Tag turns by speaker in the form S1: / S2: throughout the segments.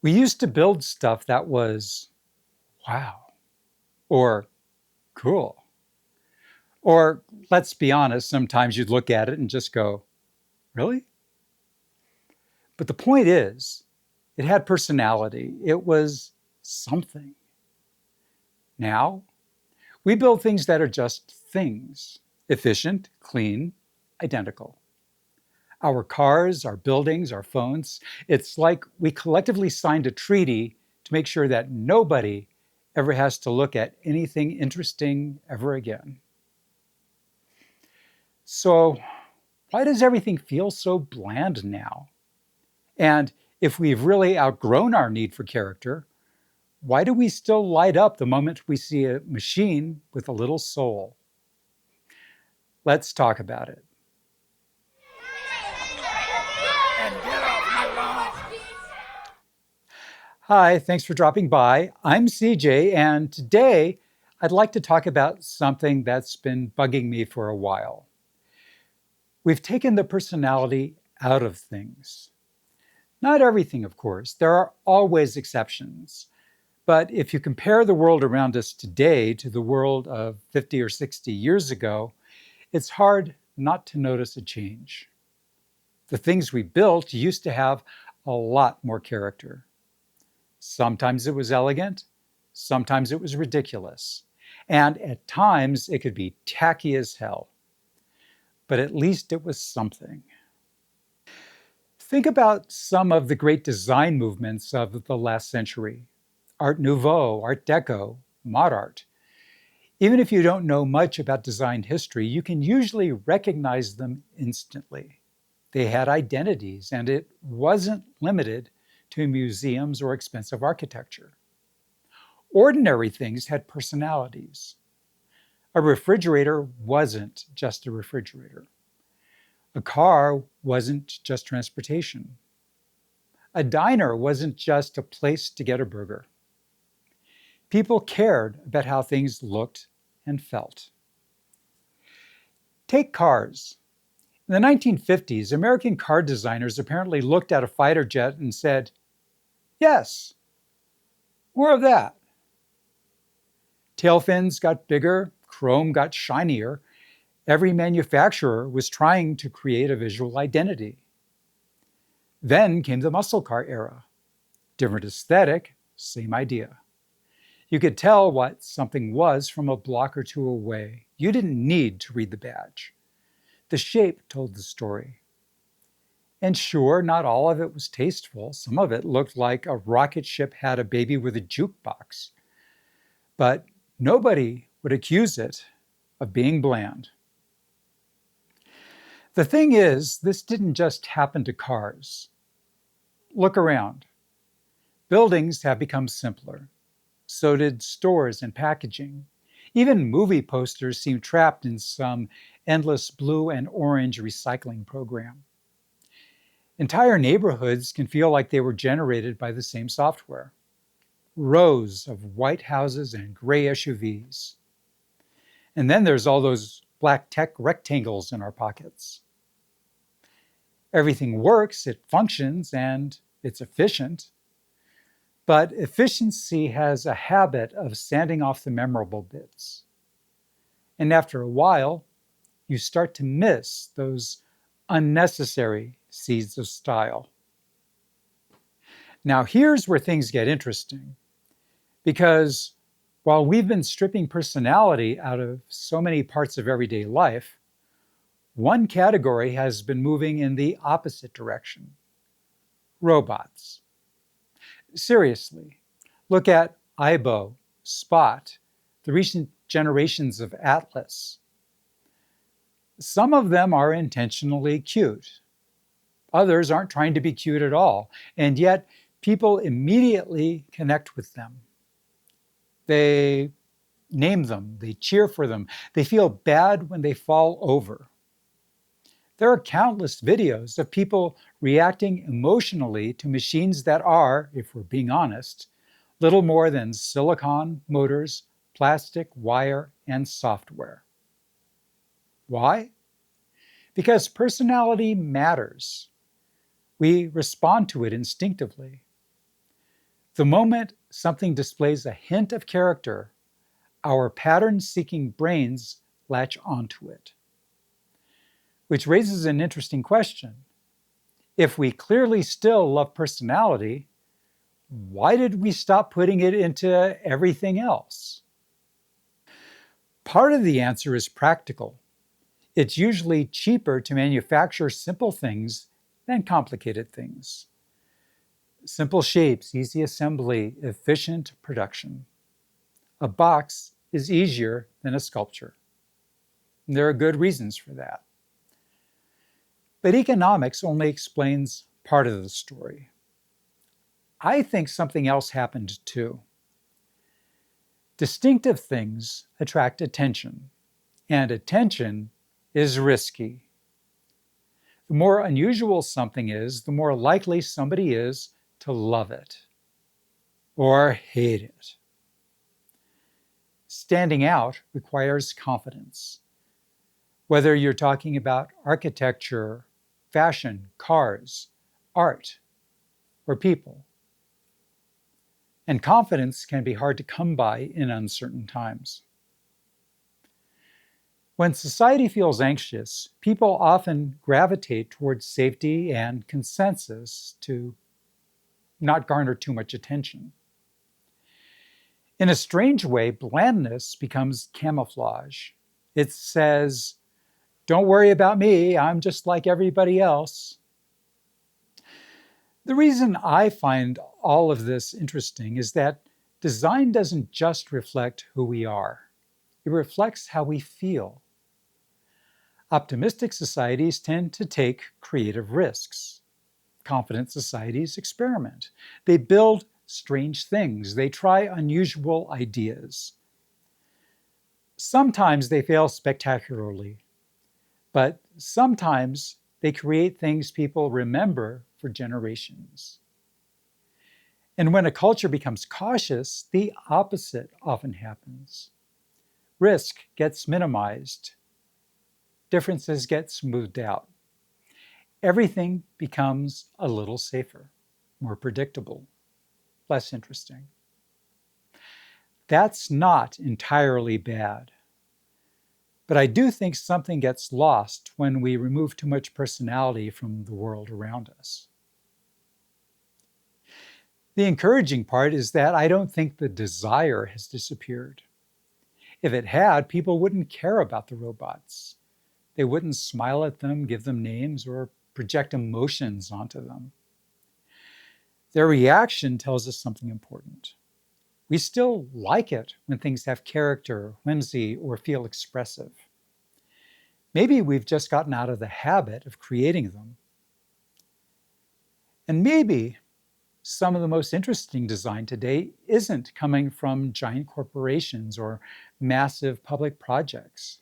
S1: We used to build stuff that was wow or cool. Or let's be honest, sometimes you'd look at it and just go, really? But the point is, it had personality. It was something. Now, we build things that are just things efficient, clean, identical. Our cars, our buildings, our phones, it's like we collectively signed a treaty to make sure that nobody ever has to look at anything interesting ever again. So, why does everything feel so bland now? And if we've really outgrown our need for character, why do we still light up the moment we see a machine with a little soul? Let's talk about it.
S2: And get off my lawn.
S1: Hi, thanks for dropping by. I'm CJ, and today I'd like to talk about something that's been bugging me for a while. We've taken the personality out of things. Not everything, of course. There are always exceptions. But if you compare the world around us today to the world of 50 or 60 years ago, it's hard not to notice a change. The things we built used to have a lot more character. Sometimes it was elegant, sometimes it was ridiculous, and at times it could be tacky as hell. But at least it was something. Think about some of the great design movements of the last century: Art Nouveau, Art Deco, mod art. Even if you don't know much about design history, you can usually recognize them instantly. They had identities, and it wasn't limited to museums or expensive architecture. Ordinary things had personalities. A refrigerator wasn't just a refrigerator. A car wasn't just transportation. A diner wasn't just a place to get a burger. People cared about how things looked and felt. Take cars. In the 1950s, American car designers apparently looked at a fighter jet and said, yes, more of that. Tailfins got bigger, chrome got shinier. Every manufacturer was trying to create a visual identity. Then came the muscle car era. Different aesthetic, same idea. You could tell what something was from a block or two away. You didn't need to read the badge. The shape told the story. And sure, not all of it was tasteful. Some of it looked like a rocket ship had a baby with a jukebox. But nobody would accuse it of being bland. The thing is, this didn't just happen to cars. Look around. Buildings have become simpler. So did stores and packaging. Even movie posters seem trapped in some endless blue and orange recycling program. Entire neighborhoods can feel like they were generated by the same software. Rows of white houses and gray SUVs. And then there's all those black tech rectangles in our pockets. Everything works, it functions, and it's efficient. But efficiency has a habit of sanding off the memorable bits. And after a while, you start to miss those unnecessary seeds of style. Now, here's where things get interesting, because while we've been stripping personality out of so many parts of everyday life, one category has been moving in the opposite direction: robots. Seriously, look at Aibo, Spot, the recent generations of Atlas. Some of them are intentionally cute. Others aren't trying to be cute at all, and yet people immediately connect with them. They name them, they cheer for them, they feel bad when they fall over. There are countless videos of people reacting emotionally to machines that are, if we're being honest, little more than silicon, motors, plastic, wire, and software. Why? Because personality matters. We respond to it instinctively. The moment something displays a hint of character, our pattern-seeking brains latch onto it. Which raises an interesting question. If we clearly still love personality, why did we stop putting it into everything else? Part of the answer is practical. It's usually cheaper to manufacture simple things than complicated things. Simple shapes, easy assembly, efficient production. A box is easier than a sculpture. And there are good reasons for that. But economics only explains part of the story. I think something else happened too. Distinctive things attract attention, and attention is risky. The more unusual something is, the more likely somebody is to love it or hate it. Standing out requires confidence. Whether you're talking about architecture, fashion, cars, art, or people. And confidence can be hard to come by in uncertain times. When society feels anxious, people often gravitate towards safety and consensus to not garner too much attention. In a strange way, blandness becomes camouflage. It says, don't worry about me, I'm just like everybody else. The reason I find all of this interesting is that design doesn't just reflect who we are. It reflects how we feel. Optimistic societies tend to take creative risks. Confident societies experiment. They build strange things. They try unusual ideas. Sometimes they fail spectacularly, but sometimes they create things people remember for generations. And when a culture becomes cautious, the opposite often happens. Risk gets minimized. Differences get smoothed out. Everything becomes a little safer, more predictable, less interesting. That's not entirely bad. But I do think something gets lost when we remove too much personality from the world around us. The encouraging part is that I don't think the desire has disappeared. If it had, people wouldn't care about the robots. They wouldn't smile at them, give them names, or project emotions onto them. Their reaction tells us something important. We still like it when things have character, whimsy, or feel expressive. Maybe we've just gotten out of the habit of creating them. And maybe some of the most interesting design today isn't coming from giant corporations or massive public projects.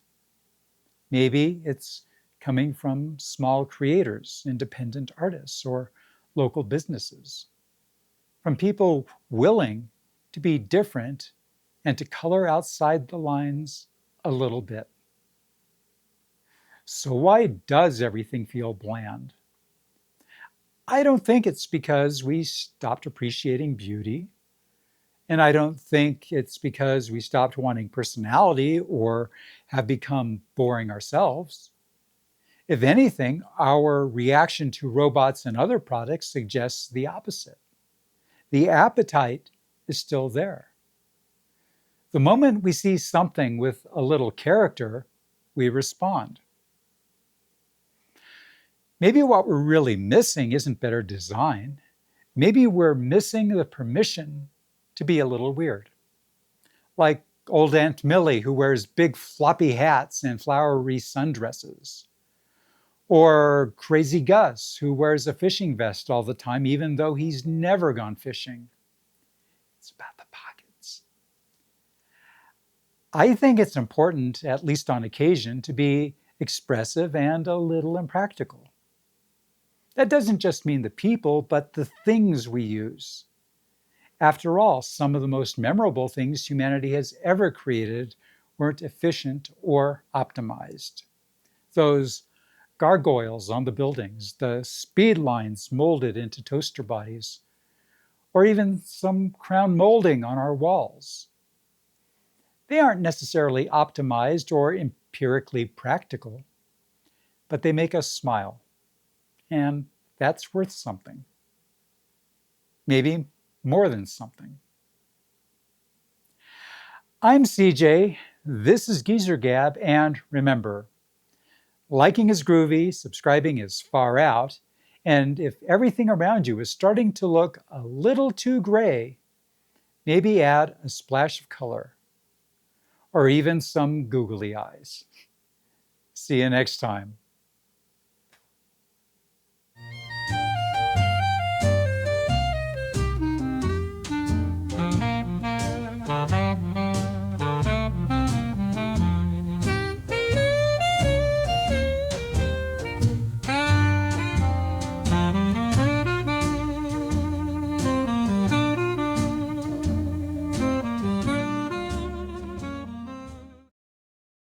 S1: Maybe it's coming from small creators, independent artists, or local businesses. From people willing to be different and to color outside the lines a little bit. So why does everything feel bland? I don't think it's because we stopped appreciating beauty. And I don't think it's because we stopped wanting personality or have become boring ourselves. If anything, our reaction to robots and other products suggests the opposite. The appetite is still there. The moment we see something with a little character, we respond. Maybe what we're really missing isn't better design. Maybe we're missing the permission to be a little weird. Like old Aunt Millie, who wears big floppy hats and flowery sundresses. Or Crazy Gus, who wears a fishing vest all the time, even though he's never gone fishing. It's about the pockets. I think it's important, at least on occasion, to be expressive and a little impractical. That doesn't just mean the people, but the things we use. After all, some of the most memorable things humanity has ever created weren't efficient or optimized. Those gargoyles on the buildings, the speed lines molded into toaster bodies, or even some crown molding on our walls. They aren't necessarily optimized or empirically practical, but they make us smile, and that's worth something. Maybe more than something. I'm CJ, this is Geezer Gab, and remember, liking is groovy, subscribing is far out, and if everything around you is starting to look a little too gray, maybe add a splash of color, or even some googly eyes. See you next time.